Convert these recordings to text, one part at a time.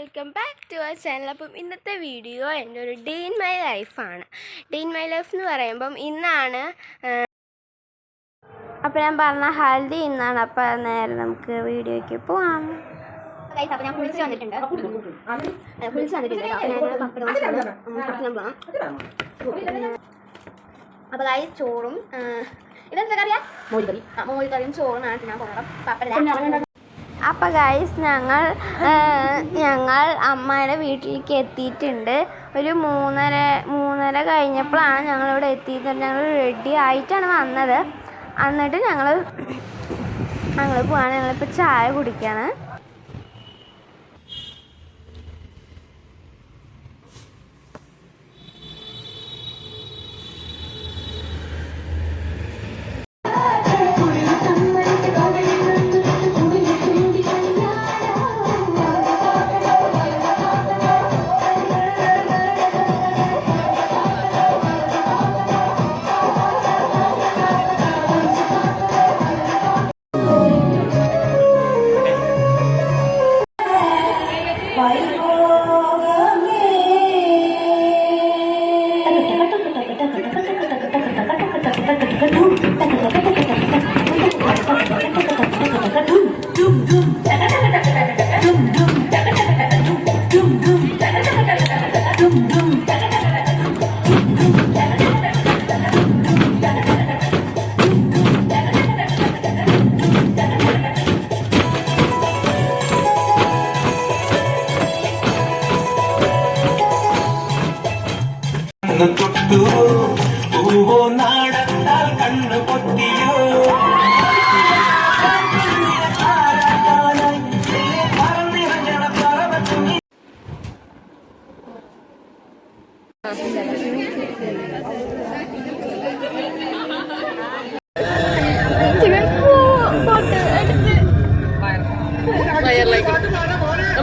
Welcome back to our channel. അപ്പം ഇന്നത്തെ video എൻ്റെ ഒരു ഡേ ഇൻ മൈ ലൈഫാണ്. ഡേ ഇൻ മൈ ലൈഫ് എന്ന് പറയുമ്പം ഇന്നാണ്, അപ്പം ഞാൻ പറഞ്ഞ ഹൽദി ഇന്നാണ്. അപ്പം നേരെ നമുക്ക് വീഡിയോയ്ക്ക് പോവാം. അപ്പം ഞാൻ കുളിച്ച് വന്നിട്ടുണ്ട്. അപ്പോൾ ഗൈസ് ചോറും ഇതെന്താ കറിയാ? മോരുകറിയും ചോറുമാണ് ഞാൻ പോകുന്നത്. അപ്പോൾ ഗൈസ് ഞങ്ങൾ അമ്മയുടെ വീട്ടിലേക്ക് എത്തിയിട്ടുണ്ട്. ഒരു മൂന്നര കഴിഞ്ഞപ്പോഴാണ് ഞങ്ങളിവിടെ എത്തിയത്. ഞങ്ങൾ റെഡി ആയിട്ടാണ് വന്നത്. എന്നിട്ട് ഞങ്ങൾ പോവാണ്. ഞങ്ങളിപ്പോൾ ചായ കുടിക്കുകയാണ്. പൂവോ നാടത്താൽ കണ്ണു പൊട്ടിയോ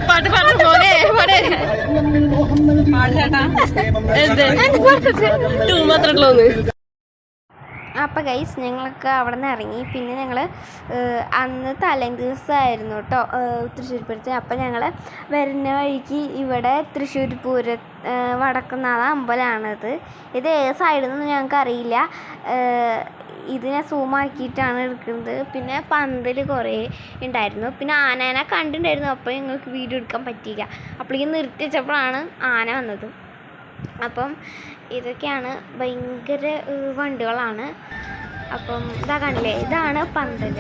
പാട്ട് പാട്ട് പോലെ മാത്രമല്ലോന്ന്. അപ്പം ഗൈസ് ഞങ്ങളൊക്കെ അവിടെ നിന്ന് ഇറങ്ങി. പിന്നെ ഞങ്ങൾ അന്ന് തലേ ദിവസമായിരുന്നു കേട്ടോ തൃശ്ശൂർ പൂരത്തിന്. അപ്പം ഞങ്ങൾ വരുന്ന വഴിക്ക് ഇവിടെ തൃശ്ശൂർ പൂര വടക്കുന്നാഥ അമ്പലമാണിത്. ഇത് ഏത് സൈഡിൽ നിന്നൊന്നും ഞങ്ങൾക്ക് അറിയില്ല. ഇത് ഞാൻ സൂമാക്കിയിട്ടാണ് എടുക്കുന്നത്. പിന്നെ പന്തൽ കുറേ ഉണ്ടായിരുന്നു. പിന്നെ ആനേനെ കണ്ടിട്ടുണ്ടായിരുന്നു. അപ്പോൾ ഞങ്ങൾക്ക് വീഡിയോ എടുക്കാൻ പറ്റിയില്ല. അപ്പോഴേക്കും നിർത്തി വെച്ചപ്പോഴാണ് ആന വന്നത്. അപ്പം ഇതൊക്കെയാണ് ഭയങ്കര വണ്ടികളാണ്. അപ്പം ഇതാ കാണില്ലേ, ഇതാണ് പന്തൽ.